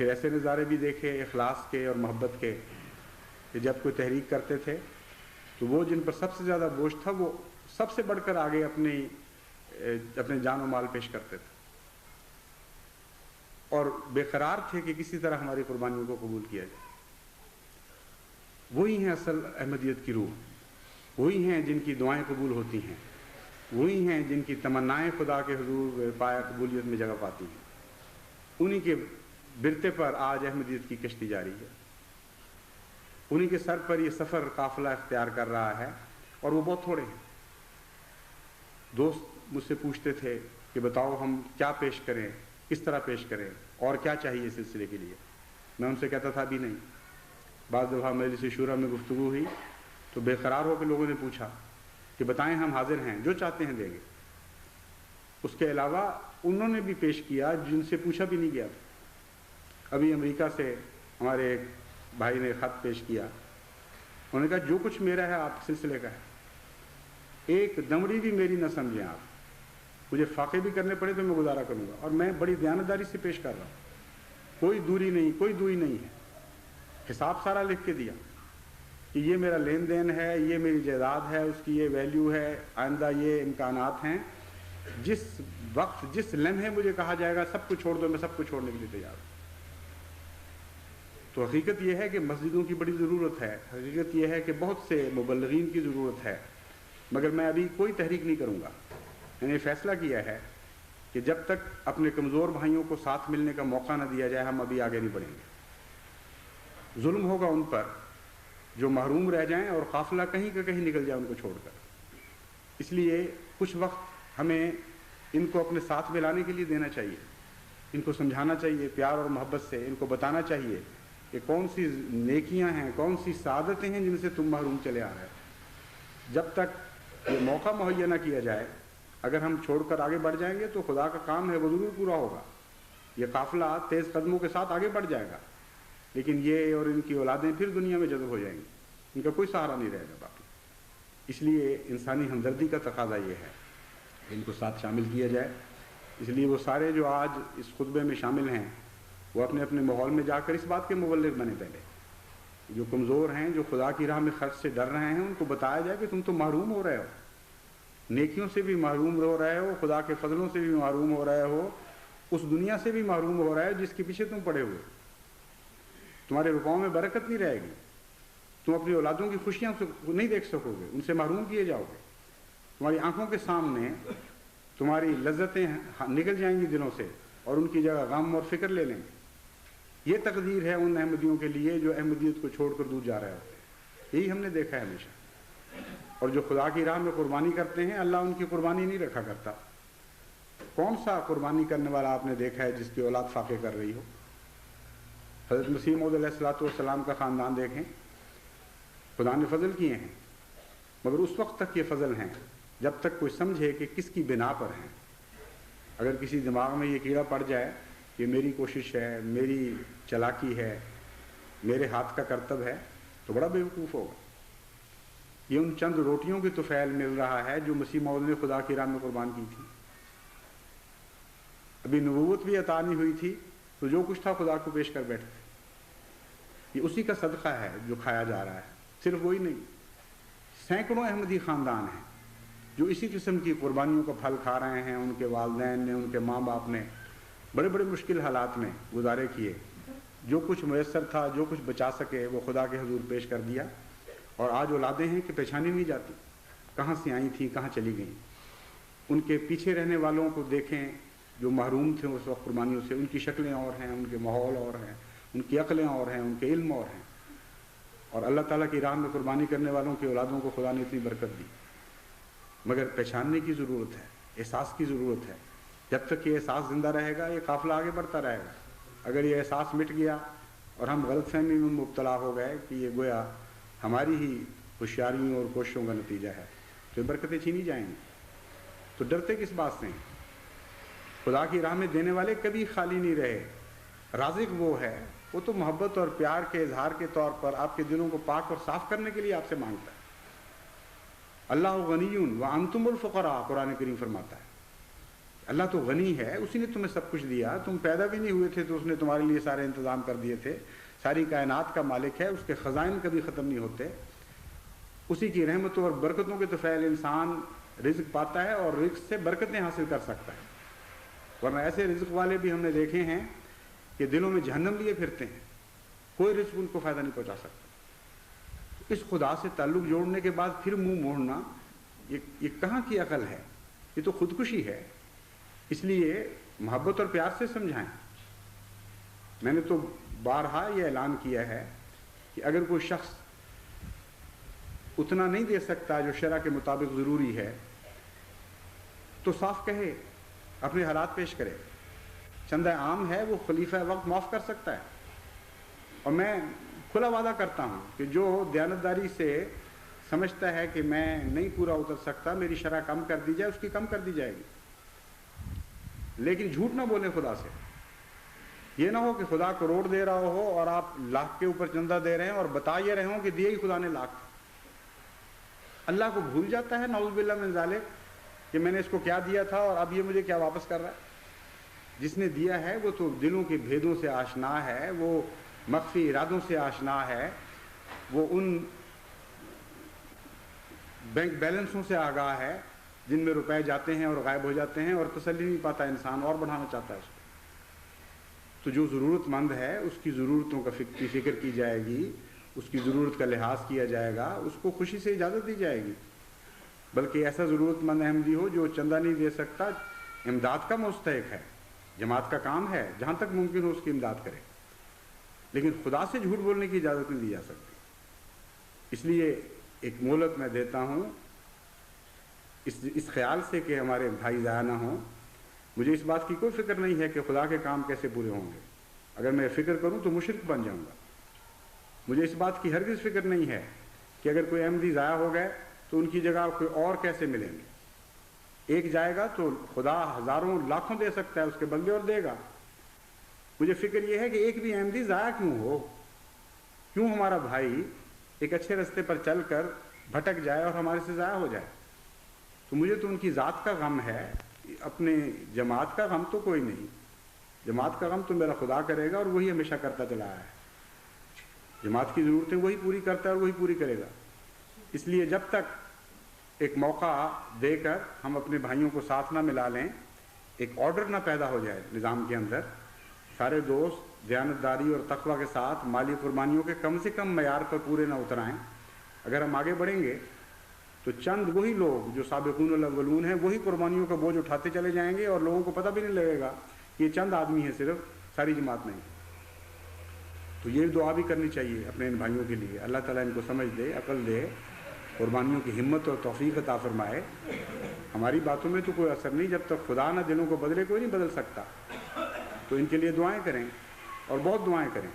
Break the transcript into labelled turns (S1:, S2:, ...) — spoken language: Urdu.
S1: پھر ایسے نظارے بھی دیکھے اخلاص کے اور محبت کے کہ جب کوئی تحریک کرتے تھے تو وہ جن پر سب سے زیادہ بوجھ تھا وہ سب سے بڑھ کر آگے اپنے جان و مال پیش کرتے تھے اور بے قرار تھے کہ کسی طرح ہماری قربانیوں کو قبول کیا جائے۔ وہی ہیں اصل احمدیت کی روح، وہی ہیں جن کی دعائیں قبول ہوتی ہیں، وہی ہیں جن کی تمنائیں خدا کے حضور پایا قبولیت میں جگہ پاتی ہیں۔ انہی کے برتے پر آج احمدیت کی کشتی جاری ہے، انہی کے سر پر یہ سفر قافلہ اختیار کر رہا ہے، اور وہ بہت تھوڑے ہیں۔ دوست مجھ سے پوچھتے تھے کہ بتاؤ ہم کیا پیش کریں، کس طرح پیش کریں، اور کیا چاہیے اس سلسلے کے لیے۔ میں ان سے کہتا تھا ابھی نہیں۔ بعض دفعہ مجلس شورا میں گفتگو ہوئی تو بے قرار ہو کے لوگوں نے پوچھا کہ بتائیں ہم حاضر ہیں، جو چاہتے ہیں دیں گے۔ اس کے علاوہ انہوں نے بھی پیش کیا جن سے پوچھا بھی نہیں گیا تھا۔ ابھی امریکہ سے ہمارے ایک بھائی نے خط پیش کیا، انہوں نے کہا جو کچھ میرا ہے آپ کے سلسلے کا ہے، ایک دمڑی بھی میری نہ سمجھیں آپ، مجھے فاقے بھی کرنے پڑے تو میں گزارا کروں گا، اور میں بڑی دیانتداری سے پیش کر رہا ہوں، کوئی دوری نہیں، کوئی دوئی نہیں ہے۔ حساب سارا لکھ کے دیا کہ یہ میرا لین دین ہے، یہ میری جائیداد ہے، اس کی یہ ویلیو ہے، آئندہ یہ امکانات ہیں، جس وقت جس لمحے مجھے کہا جائے گا سب کچھ چھوڑ دو، میں سب کچھ چھوڑنے کے لیے تیار ہوں۔ تو حقیقت یہ ہے کہ مسجدوں کی بڑی ضرورت ہے، حقیقت یہ ہے کہ بہت سے مبلغین کی ضرورت ہے، مگر میں ابھی کوئی تحریک نہیں کروں گا۔ میں نے فیصلہ کیا ہے کہ جب تک اپنے کمزور بھائیوں کو ساتھ ملنے کا موقع نہ دیا جائے ہم ابھی آگے نہیں بڑھیں گے۔ ظلم ہوگا ان پر جو محروم رہ جائیں اور قافلہ کہیں کا کہیں نکل جائے ان کو چھوڑ کر۔ اس لیے کچھ وقت ہمیں ان کو اپنے ساتھ ملانے کے لیے دینا چاہیے، ان کو سمجھانا چاہیے پیار اور محبت سے، ان کو بتانا چاہیے کہ کون سی نیکیاں ہیں، کون سی سعادتیں ہیں جن سے تم محروم چلے آ رہے ہو۔ جب تک یہ موقع مہیا نہ کیا جائے، اگر ہم چھوڑ کر آگے بڑھ جائیں گے تو خدا کا کام ہے وہ ضرور پورا ہوگا، یہ قافلہ تیز قدموں کے ساتھ آگے بڑھ جائے گا، لیکن یہ اور ان کی اولادیں پھر دنیا میں جذب ہو جائیں گی، ان کا کوئی سہارا نہیں رہے گا باقی۔ اس لیے انسانی ہمدردی کا تقاضا یہ ہے ان کو ساتھ شامل کیا جائے۔ اس لیے وہ سارے جو آج اس خطبے میں شامل ہیں وہ اپنے اپنے ماحول میں جا کر اس بات کے مبلغ بنے، پہلے جو کمزور ہیں، جو خدا کی راہ میں خرچ سے ڈر رہے ہیں، ان کو بتایا جائے کہ تم تو محروم ہو رہے ہو، نیکیوں سے بھی محروم ہو رہے ہو، خدا کے فضلوں سے بھی محروم ہو رہے ہو، اس دنیا سے بھی محروم ہو رہے ہو جس کے پیچھے تم پڑے ہوئے، تمہارے رکوعوں میں برکت نہیں رہے گی، تم اپنی اولادوں کی خوشیاں نہیں دیکھ سکو گے، ان سے محروم کیے جاؤ گے، تمہاری آنکھوں کے سامنے تمہاری لذتیں نکل جائیں گی دلوں سے اور ان کی جگہ غم اور فکر لے لیں گے۔ یہ تقدیر ہے ان احمدیوں کے لیے جو احمدیت کو چھوڑ کر دور جا رہے ہوتے ہیں۔ یہی ہم نے دیکھا ہے ہمیشہ، اور جو خدا کی راہ میں قربانی کرتے ہیں اللہ ان کی قربانی نہیں رکھا کرتا۔ کون سا قربانی کرنے والا آپ نے دیکھا ہے جس کی اولاد فاقے کر رہی ہو؟ حضرت مسیح موعود علیہ الصلوۃ والسلام کا خاندان دیکھیں، خدا نے فضل کیے ہیں، مگر اس وقت تک یہ فضل ہیں جب تک کوئی سمجھے کہ کس کی بنا پر ہیں۔ اگر کسی دماغ میں یہ کیڑا پڑ جائے کہ میری کوشش ہے، میری چلاکی ہے، میرے ہاتھ کا کرتب ہے، تو بڑا بیوقوف ہوگا۔ یہ ان چند روٹیوں کی طفیل مل رہا ہے جو مسیح موعود نے خدا کی راہ میں قربان کی تھی۔ ابھی نبوت بھی عطا نہیں ہوئی تھی تو جو کچھ تھا خدا کو پیش کر بیٹھے تھے۔ یہ اسی کا صدقہ ہے جو کھایا جا رہا ہے۔ صرف وہی نہیں، سینکڑوں احمدی خاندان ہیں جو اسی قسم کی قربانیوں کا پھل کھا رہے ہیں۔ ان کے والدین نے، ان کے ماں باپ نے بڑے بڑے مشکل حالات میں گزارے کیے، جو کچھ میسر تھا، جو کچھ بچا سکے وہ خدا کے حضور پیش کر دیا، اور آج اولادیں ہیں کہ پہچانی نہیں جاتی کہاں سے آئی تھیں، کہاں چلی گئیں۔ ان کے پیچھے رہنے والوں کو دیکھیں جو محروم تھے اس وقت قربانیوں سے، ان کی شکلیں اور ہیں، ان کے ماحول اور ہیں، ان کی عقلیں اور ہیں، ان کے علم اور ہیں، اور اللہ تعالیٰ کی راہ میں قربانی کرنے والوں کی اولادوں کو خدا نے اتنی برکت دی۔ مگر پہچاننے کی ضرورت ہے، احساس کی ضرورت ہے۔ جب تک یہ احساس زندہ رہے گا یہ قافلہ آگے بڑھتا رہے گا۔ اگر یہ احساس مٹ گیا اور ہم غلط فہمی میں مبتلا ہو گئے کہ یہ گویا ہماری ہی ہوشیاریوں اور کوششوں کا نتیجہ ہے تو یہ برکتیں چھینی جائیں گی۔ تو ڈرتے کس بات سے ہیں؟ خدا کی راہ میں دینے والے کبھی خالی نہیں رہے۔ رازق وہ ہے، وہ تو محبت اور پیار کے اظہار کے طور پر آپ کے دلوں کو پاک اور صاف کرنے کے لیے آپ سے مانگتا ہے۔ اللہ غنی وانتم الفقراء، قرآن کریم فرماتا ہے اللہ تو غنی ہے، اسی نے تمہیں سب کچھ دیا، تم پیدا بھی نہیں ہوئے تھے تو اس نے تمہارے لیے سارے انتظام کر دیے تھے، ساری کائنات کا مالک ہے، اس کے خزائن کبھی ختم نہیں ہوتے، اسی کی رحمتوں اور برکتوں کے تو فعل انسان رزق پاتا ہے اور رزق سے برکتیں حاصل کر سکتا ہے، ورنہ ایسے رزق والے بھی ہم نے دیکھے ہیں کہ دلوں میں جہنم لیے پھرتے ہیں، کوئی رزق ان کو فائدہ نہیں پہنچا سکتا۔ اس خدا سے تعلق جوڑنے کے بعد پھر منہ موڑنا، یہ کہاں کی عقل ہے؟ یہ تو خودکشی ہے۔ اس لیے محبت اور پیار سے سمجھائیں۔ میں نے تو بارہا یہ اعلان کیا ہے کہ اگر کوئی شخص اتنا نہیں دے سکتا جو شرع کے مطابق ضروری ہے تو صاف کہے، اپنے حالات پیش کرے۔ چندہ عام ہے وہ خلیفہ وقت معاف کر سکتا ہے، اور میں کھلا وعدہ کرتا ہوں کہ جو دیانتداری سے سمجھتا ہے کہ میں نہیں پورا اتر سکتا، میری شرح کم کر دی جائے، اس کی کم کر دی جائے گی، لیکن جھوٹ نہ بولیں خدا سے۔ یہ نہ ہو کہ خدا کروڑ دے رہا ہو اور آپ لاکھ کے اوپر چندہ دے رہے ہیں اور بتا یہ رہے ہوں کہ دیے ہی خدا نے لاکھ۔ اللہ کو بھول جاتا ہے نعوذ باللہ من ذالک کہ میں نے اس کو کیا دیا تھا اور اب یہ مجھے کیا واپس کر رہا ہے۔ جس نے دیا ہے وہ تو دلوں کے بھیدوں سے آشنا ہے، وہ مخفی ارادوں سے آشنا ہے، وہ ان بینک بیلنسوں سے آگاہ ہے جن میں روپے جاتے ہیں اور غائب ہو جاتے ہیں اور تسلی نہیں پاتا انسان، اور بڑھانا چاہتا ہے اس کو۔ تو جو ضرورت مند ہے اس کی ضرورتوں کی فکر کی جائے گی، اس کی ضرورت کا لحاظ کیا جائے گا، اس کو خوشی سے اجازت دی جائے گی۔ بلکہ ایسا ضرورت مند احمدی ہو جو چندہ نہیں دے سکتا، امداد کا مستحق ہے، جماعت کا کام ہے جہاں تک ممکن ہو اس کی امداد کرے، لیکن خدا سے جھوٹ بولنے کی اجازت نہیں دی جا سکتی۔ اس لیے ایک مہلت میں دیتا ہوں اس خیال سے کہ ہمارے بھائی ضائع نہ ہوں۔ مجھے اس بات کی کوئی فکر نہیں ہے کہ خدا کے کام کیسے پورے ہوں گے، اگر میں فکر کروں تو مشرک بن جاؤں گا۔ مجھے اس بات کی ہرگز فکر نہیں ہے کہ اگر کوئی احمدی ضائع ہو گئے تو ان کی جگہ کوئی اور کیسے ملیں گے۔ ایک جائے گا تو خدا ہزاروں لاکھوں دے سکتا ہے اس کے بدلے، اور دے گا۔ مجھے فکر یہ ہے کہ ایک بھی احمدی ضائع کیوں ہو، کیوں ہمارا بھائی ایک اچھے رستے پر چل کر بھٹک جائے اور ہمارے سے ضائع ہو جائے۔ تو مجھے تو ان کی ذات کا غم ہے، اپنے جماعت کا غم تو کوئی نہیں۔ جماعت کا غم تو میرا خدا کرے گا اور وہی ہمیشہ کرتا چلا ہے۔ جماعت کی ضرورتیں وہی پوری کرتا ہے اور وہی پوری کرے گا۔ اس لیے جب تک ایک موقع دے کر ہم اپنے بھائیوں کو ساتھ نہ ملا لیں، ایک آرڈر نہ پیدا ہو جائے نظام کے اندر، سارے دوست دیانتداری اور تقوی کے ساتھ مالی قربانیوں کے کم سے کم معیار پر پورے نہ اترائیں، اگر ہم آگے بڑھیں گے تو چند وہی لوگ جو سابقون الاولون ہیں وہی قربانیوں کا بوجھ اٹھاتے چلے جائیں گے، اور لوگوں کو پتہ بھی نہیں لگے گا کہ یہ چند آدمی ہیں، صرف ساری جماعت نہیں۔ تو یہ دعا بھی کرنی چاہیے اپنے ان بھائیوں کے لیے، اللہ تعالیٰ ان کو سمجھ دے، عقل دے، قربانیوں کی ہمت اور توفیق عطا فرمائے۔ ہماری باتوں میں تو کوئی اثر نہیں، جب تک خدا نہ دلوں کو بدلے کوئی نہیں بدل سکتا۔ تو ان کے لیے دعائیں کریں اور بہت دعائیں کریں۔